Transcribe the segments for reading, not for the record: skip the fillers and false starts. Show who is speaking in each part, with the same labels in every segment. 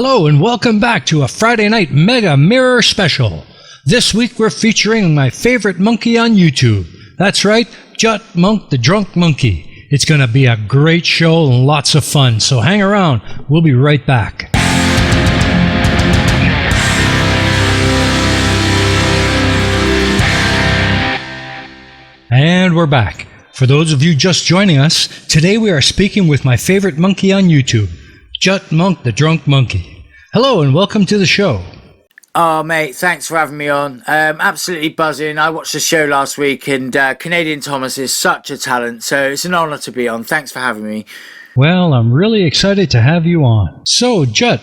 Speaker 1: Hello and welcome back to a Friday night Mega Mirror Special. This week we're featuring my favorite monkey on YouTube. That's right, JutMonk The Drunk Monkey. It's going to be a great show and lots of fun, so hang around. We'll be right back. And we're back. For those of you just joining us, today we are speaking with my favorite monkey on YouTube, JutMonk The Drunk Monkey. Hello and welcome to the show.
Speaker 2: Oh, mate, thanks for having me on. Absolutely buzzing. I watched the show last week and Canadian Thomas is such a talent, so it's an honour to be on. Thanks for having me.
Speaker 1: Well, I'm really excited to have you on. So, Jut,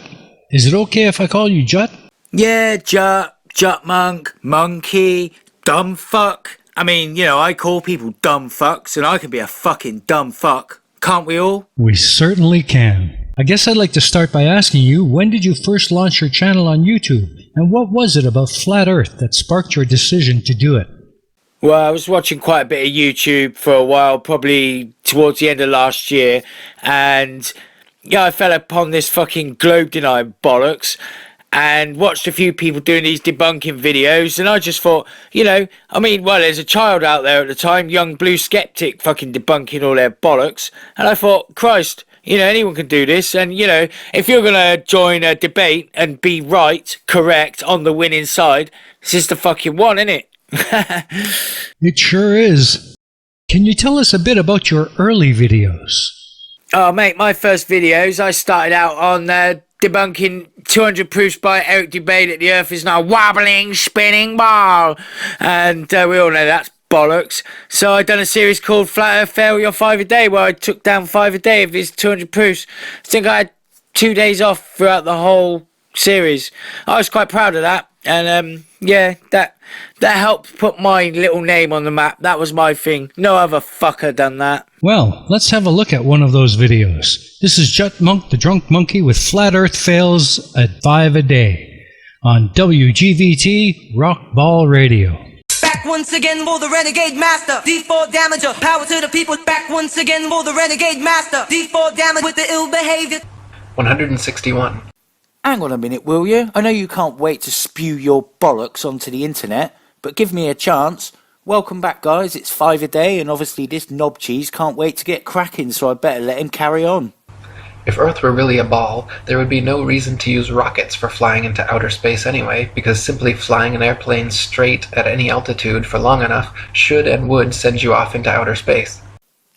Speaker 1: is it okay if I call you Jut?
Speaker 2: Yeah, JutMonk, Monkey, dumb fuck. I mean, you know, I call people dumb fucks and I can be a fucking dumb fuck. Can't we all?
Speaker 1: We certainly can. I guess I'd like to start by asking you, when did you first launch your channel on YouTube? And what was it about Flat Earth that sparked your decision to do it?
Speaker 2: Well, I was watching quite a bit of YouTube for a while, probably towards the end of last year. And yeah, I fell upon this fucking globe denying bollocks and watched a few people doing these debunking videos. And I just thought, you know, I mean, well, there's a child out there at the time, young blue skeptic, fucking debunking all their bollocks. And I thought, Christ, you know, anyone can do this. And, you know, if you're going to join a debate and be right, correct, on the winning side, this is the fucking one, isn't it?
Speaker 1: It sure is. Can you tell us a bit about your early videos?
Speaker 2: Oh, mate, my first videos, I started out on debunking 200 proofs by Eric Dubay that the Earth is not a wobbling, spinning ball. And we all know that's bollocks. So I done a series called Flat Earth Fail Your 5 a Day, where I took down 5 a day of his 200 proofs. I think I had 2 days off throughout the whole series. I was quite proud of that. And yeah, that helped put my little name on the map. That was my thing. No other fucker done that.
Speaker 1: Well, let's have a look at one of those videos. This is JutMonk The Drunk Monkey with Flat Earth Fails at 5 a Day on WGVT Rockball Radio.
Speaker 3: Back once again for the Renegade Master, D4 Damager, power to the people. Back once again for the Renegade Master, D4 Damage with the ill behavior.
Speaker 4: 161.
Speaker 2: Hang on a minute, will you? I know you can't wait to spew your bollocks onto the internet, but give me a chance. Welcome back, guys. It's 5 a day, and obviously this knob cheese can't wait to get cracking, so I better let him carry on.
Speaker 4: If Earth were really a ball, there would be no reason to use rockets for flying into outer space anyway, because simply flying an airplane straight at any altitude for long enough should and would send you off into outer space.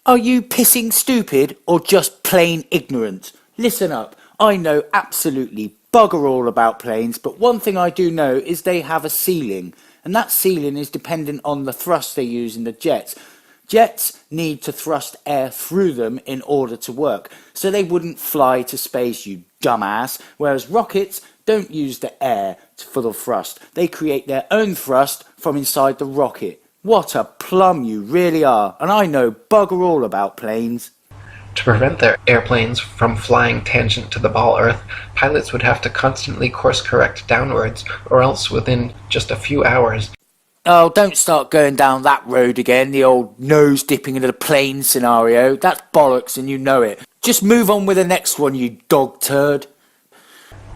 Speaker 2: Are you pissing stupid or just plain ignorant? Listen up. I know absolutely bugger all about planes, but one thing I do know is they have a ceiling, and that ceiling is dependent on the thrust they use in the jets. Jets need to thrust air through them in order to work, so they wouldn't fly to space, you dumbass, whereas rockets don't use the air for the thrust. They create their own thrust from inside the rocket. What a plum you really are, and I know bugger all about planes.
Speaker 4: To prevent their airplanes from flying tangent to the ball Earth, pilots would have to constantly course correct downwards, or else within just a few hours.
Speaker 2: Oh, don't start going down that road again, the old nose dipping into the plane scenario. That's bollocks and you know it. Just move on with the next one, you dog turd.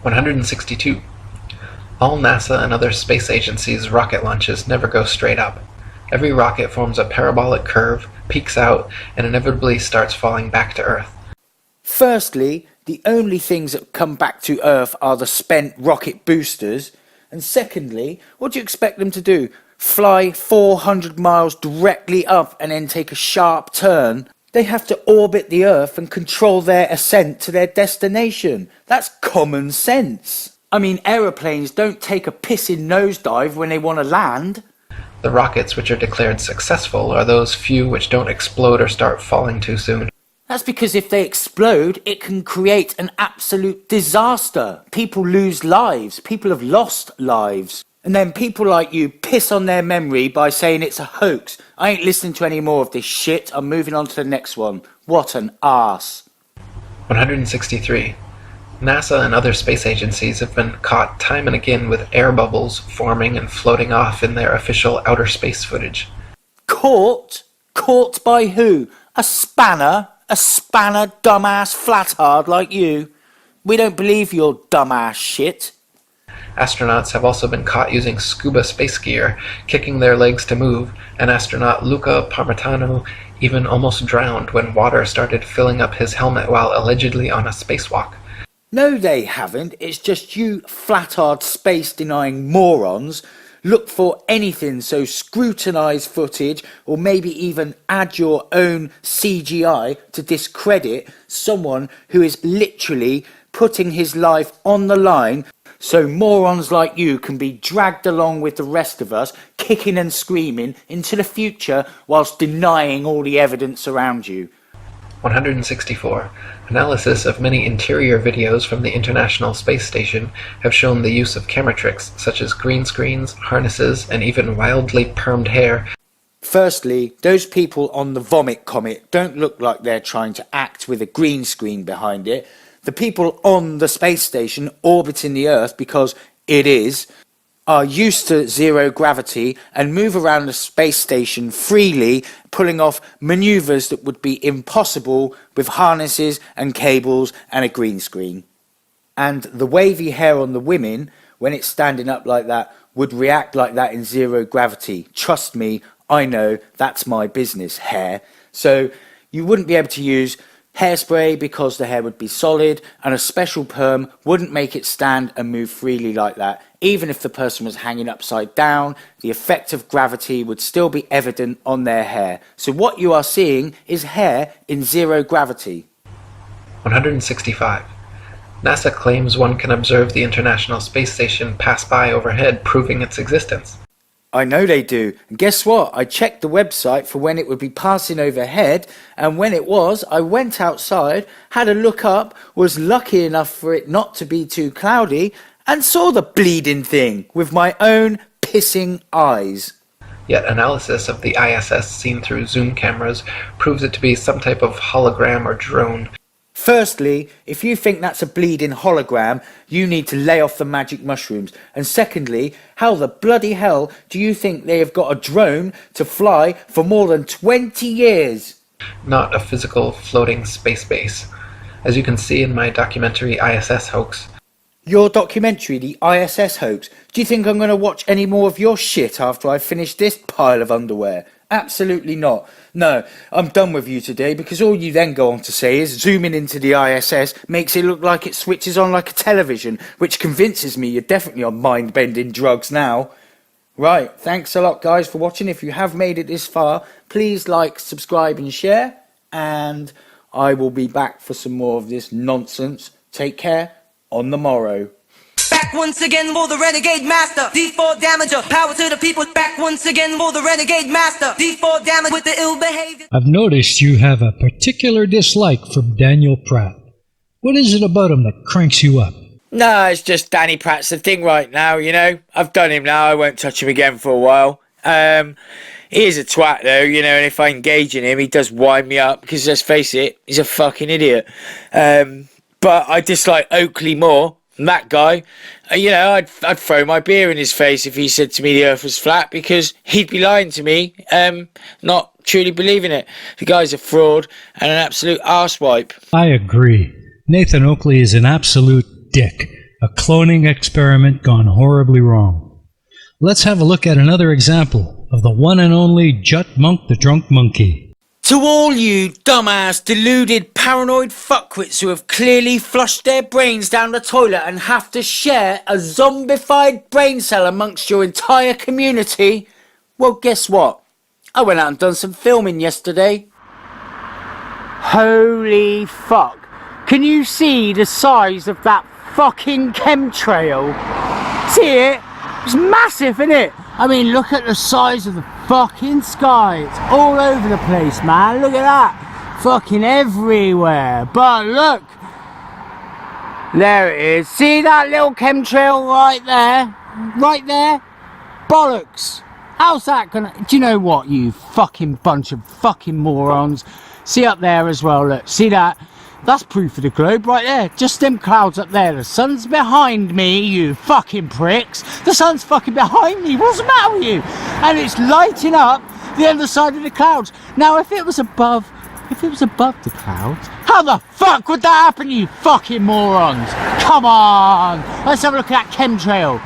Speaker 4: 162. All NASA and other space agencies' rocket launches never go straight up. Every rocket forms a parabolic curve, peaks out, and inevitably starts falling back to Earth.
Speaker 2: Firstly, the only things that come back to Earth are the spent rocket boosters. And secondly, what do you expect them to do? Fly 400 miles directly up and then take a sharp turn? They have to orbit the Earth and control their ascent to their destination. That's common sense. I mean, aeroplanes don't take a pissing nosedive when they want to land.
Speaker 4: The rockets which are declared successful are those few which don't explode or start falling too soon.
Speaker 2: That's because if they explode, it can create an absolute disaster. People lose lives. People have lost lives. And then people like you piss on their memory by saying it's a hoax. I ain't listening to any more of this shit. I'm moving on to the next one. What an arse.
Speaker 4: 163. NASA and other space agencies have been caught time and again with air bubbles forming and floating off in their official outer space footage.
Speaker 2: Caught? Caught by who? A spanner? A spanner dumbass flathard like you? We don't believe your dumbass shit.
Speaker 4: Astronauts have also been caught using scuba space gear, kicking their legs to move, and astronaut Luca Parmitano even almost drowned when water started filling up his helmet while allegedly on a spacewalk.
Speaker 2: No, they haven't. It's just you flat-hard space-denying morons look for anything, so scrutinise footage or maybe even add your own CGI to discredit someone who is literally putting his life on the line so morons like you can be dragged along with the rest of us, kicking and screaming into the future whilst denying all the evidence around you.
Speaker 4: 164. Analysis of many interior videos from the International Space Station have shown the use of camera tricks such as green screens, harnesses, and even wildly permed hair.
Speaker 2: Firstly, those people on the Vomit Comet don't look like they're trying to act with a green screen behind it. The people on the space station orbiting the Earth, because it is, are used to zero gravity and move around the space station freely, pulling off manoeuvres that would be impossible with harnesses and cables and a green screen. And the wavy hair on the women, when it's standing up like that, would react like that in zero gravity. Trust me, I know, that's my business, hair. So you wouldn't be able to use hairspray because the hair would be solid, and a special perm wouldn't make it stand and move freely like that. Even if the person was hanging upside down, the effect of gravity would still be evident on their hair. So what you are seeing is hair in zero gravity.
Speaker 4: 165. NASA claims one can observe the International Space Station pass by overhead, proving its existence.
Speaker 2: I know they do. And guess what? I checked the website for when it would be passing overhead, and when it was, I went outside, had a look up, was lucky enough for it not to be too cloudy, and saw the bleeding thing with my own pissing eyes.
Speaker 4: Yet analysis of the ISS seen through zoom cameras proves it to be some type of hologram or drone.
Speaker 2: Firstly, if you think that's a bleeding hologram, you need to lay off the magic mushrooms. And secondly, how the bloody hell do you think they have got a drone to fly for more than 20 years?
Speaker 4: Not a physical floating space base. As you can see in my documentary ISS Hoax.
Speaker 2: Your documentary, the ISS Hoax? Do you think I'm going to watch any more of your shit after I finish this pile of underwear? Absolutely not. No, I'm done with you today, because all you then go on to say is zooming into the ISS makes it look like it switches on like a television, which convinces me you're definitely on mind-bending drugs now. Right, thanks a lot guys for watching. If you have made it this far, please like, subscribe and share, and I will be back for some more of this nonsense. Take care, on the morrow.
Speaker 3: Back once again for the Renegade Master, D4 Damager, power to the people. Back once again for the Renegade Master, D4 Damage with the ill behavior.
Speaker 1: I've noticed you have a particular dislike for Daniel Pratt. What is it about him that cranks you up?
Speaker 2: No, it's just Danny Pratt's the thing right now, you know. I've done him now, I won't touch him again for a while. He is a twat though, you know, and if I engage in him, he does wind me up, because let's face it, he's a fucking idiot. But I dislike Oakley more. That guy, you know, I'd throw my beer in his face if he said to me the earth was flat, because he'd be lying to me, not truly believing it. The guy's a fraud and an absolute arsewipe.
Speaker 1: I agree. Nathan Oakley is an absolute dick. A cloning experiment gone horribly wrong. Let's have a look at another example of the one and only JutMonk The Drunk Monkey.
Speaker 2: To all you dumbass, deluded, paranoid fuckwits who have clearly flushed their brains down the toilet and have to share a zombified brain cell amongst your entire community, well, guess what? I went out and done some filming yesterday. Holy fuck. Can you see the size of that fucking chemtrail? See it? It's massive, isn't it? I mean, look at the size of the fucking sky. It's all over the place, man. Look at that. Fucking everywhere. But look. There it is. See that little chemtrail right there? Right there? Bollocks. How's that gonna... Do you know what, you fucking bunch of fucking morons? See up there as well, look. See that? That's proof of the globe right there. Just them clouds up there. The sun's behind me, you fucking pricks. The sun's fucking behind me. What's the matter with you? And it's lighting up the other side of the clouds. Now, if it was above If it was above the clouds, how the fuck would that happen, you fucking morons? Come on! Let's have a look at that chemtrail.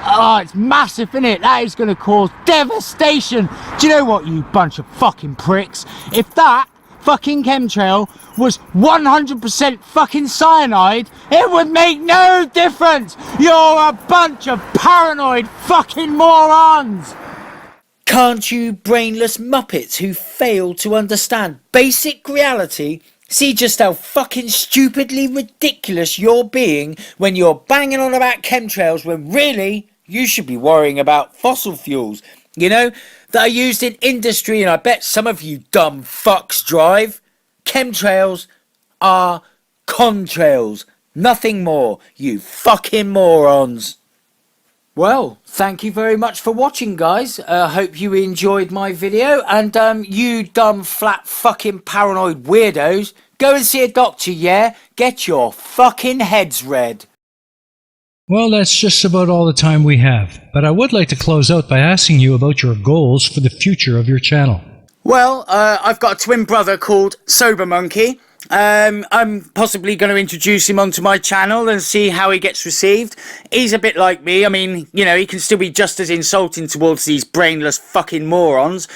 Speaker 2: Oh, it's massive, isn't it? That is going to cause devastation. Do you know what, you bunch of fucking pricks? If that fucking chemtrail was 100% fucking cyanide, it would make no difference. You're a bunch of paranoid fucking morons.
Speaker 5: Can't you brainless muppets who fail to understand basic reality see just how fucking stupidly ridiculous you're being when you're banging on about chemtrails when really you should be worrying about fossil fuels, you know, that are used in industry, and I bet some of you dumb fucks drive. Chemtrails are contrails, nothing more, you fucking morons.
Speaker 2: Well, thank you very much for watching, guys. Hope you enjoyed my video. And you dumb, flat, fucking paranoid weirdos, go and see a doctor, yeah? Get your fucking heads read.
Speaker 1: Well, that's just about all the time we have, but I would like to close out by asking you about your goals for the future of your channel.
Speaker 2: Well, I've got a twin brother called Sober Monkey. I'm possibly going to introduce him onto my channel and see how he gets received. He's a bit like me. I mean, you know, he can still be just as insulting towards these brainless fucking morons.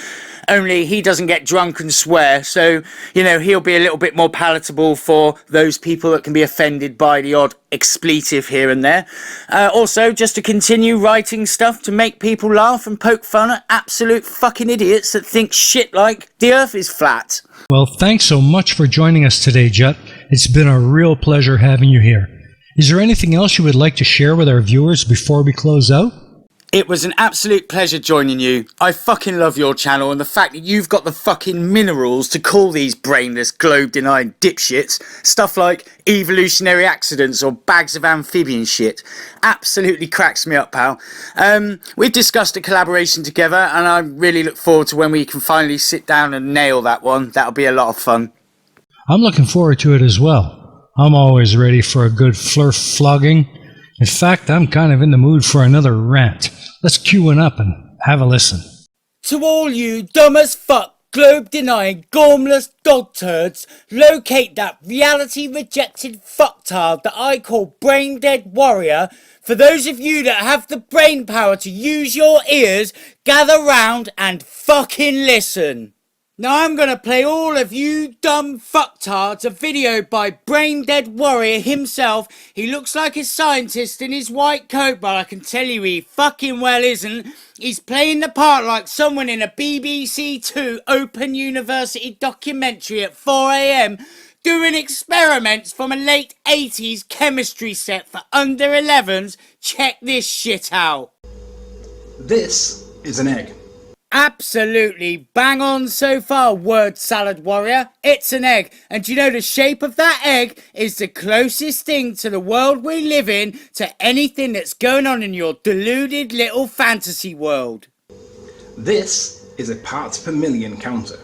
Speaker 2: Only he doesn't get drunk and swear, so, you know, he'll be a little bit more palatable for those people that can be offended by the odd expletive here and there. Also, just to continue writing stuff to make people laugh and poke fun at absolute fucking idiots that think shit like the earth is flat.
Speaker 1: Well, thanks so much for joining us today, Jut. It's been a real pleasure having you here. Is there anything else you would like to share with our viewers before we close out?
Speaker 2: It was an absolute pleasure joining you. I fucking love your channel, and the fact that you've got the fucking minerals to call these brainless, globe-denying dipshits stuff like evolutionary accidents or bags of amphibian shit absolutely cracks me up, pal. We've discussed a collaboration together, and I really look forward to when we can finally sit down and nail that one. That'll be a lot of fun.
Speaker 1: I'm looking forward to it as well. I'm always ready for a good flurf flogging. In fact, I'm kind of in the mood for another rant. Let's cue one up and have a listen.
Speaker 5: To all you dumb as fuck, globe-denying, gormless dog turds, locate that reality-rejected fucktard that I call Braindead Warrior. For those of you that have the brain power to use your ears, gather round and fucking listen. Now I'm gonna play all of you dumb fucktards a video by Braindead Warrior himself. He looks like a scientist in his white coat, but I can tell you he fucking well isn't. He's playing the part like someone in a BBC Two Open University documentary at 4 AM, doing experiments from a late 80s chemistry set for under 11s. Check this shit out.
Speaker 6: This is an egg.
Speaker 5: Absolutely bang on so far, word salad warrior. It's an egg, and do you know the shape of that egg is the closest thing to the world we live in to anything that's going on in your deluded little fantasy world.
Speaker 6: This is a parts per million counter.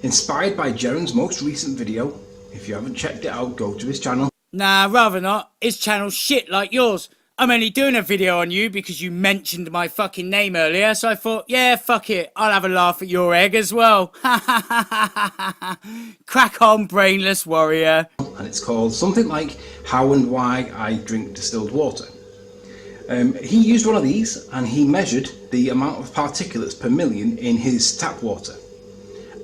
Speaker 6: Inspired by Jaron's most recent video. If you haven't checked it out, go to his channel.
Speaker 5: Nah, rather not. His channel's shit like yours. I'm only doing a video on you because you mentioned my fucking name earlier, so I thought, yeah, fuck it, I'll have a laugh at your egg as well. Crack on, brainless warrior.
Speaker 6: And it's called something like How and Why I Drink Distilled Water. He used one of these and he measured the amount of particulates per million in his tap water.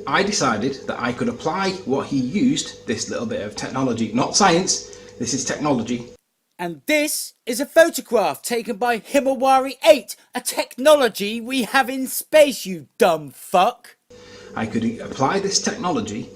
Speaker 6: I decided that I could apply what he used, this little bit of technology, not science, this is technology.
Speaker 5: And this is a photograph taken by Himawari 8, a technology we have in space, you dumb fuck.
Speaker 6: I could apply this technology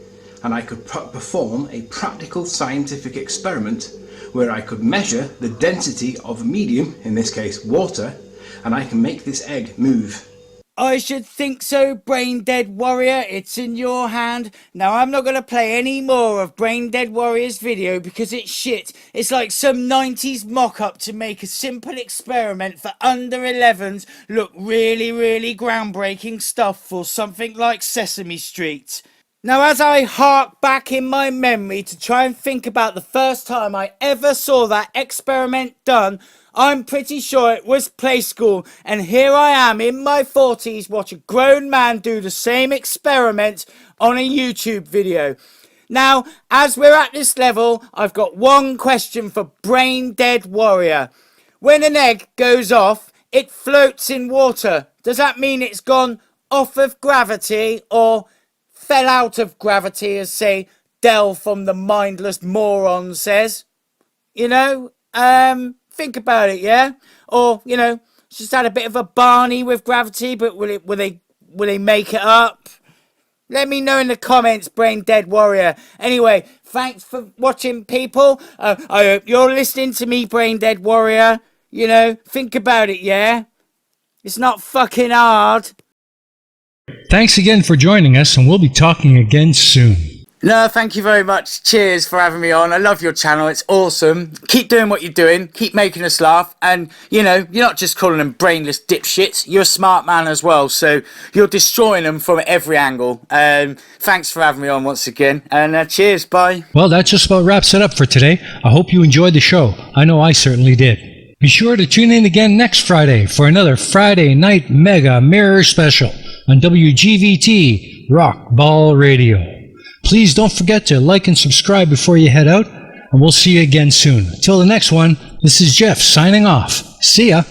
Speaker 6: and I could perform a practical scientific experiment where I could measure the density of a medium, in this case water, and I can make this egg move.
Speaker 5: I should think so, Braindead Warrior. It's in your hand. Now, I'm not going to play any more of Braindead Warrior's video because it's shit. It's like some 90s mock-up to make a simple experiment for under 11s look really, really groundbreaking stuff for something like Sesame Street. Now, as I hark back in my memory to try and think about the first time I ever saw that experiment done, I'm pretty sure it was play school, and here I am in my 40s watch a grown man do the same experiment on a YouTube video. Now, as we're at this level, I've got one question for Braindead Warrior. When an egg goes off, it floats in water. Does that mean it's gone off of gravity or fell out of gravity, as say Del from the Mindless Moron says? You know, think about it, yeah? Or, you know, just had a bit of a Barney with gravity, but will they make it up? Let me know in the comments, Braindead Warrior. Anyway, thanks for watching, people. I hope you're listening to me, Braindead Warrior. You know, think about it, yeah? It's not fucking hard.
Speaker 1: Thanks again for joining us, and we'll be talking again soon.
Speaker 5: No, thank you very much. Cheers for having me on. I love your channel. It's awesome. Keep doing what you're doing. Keep making us laugh. And, you know, you're not just calling them brainless dipshits. You're a smart man as well. So you're destroying them from every angle. Thanks for having me on once again. And cheers. Bye.
Speaker 1: Well, that just about wraps it up for today. I hope you enjoyed the show. I know I certainly did. Be sure to tune in again next Friday for another Friday Night Mega Mirror Special on WGVT Rock Ball Radio. Please don't forget to like and subscribe before you head out, and we'll see you again soon. Until the next one, this is Jeff signing off. See ya.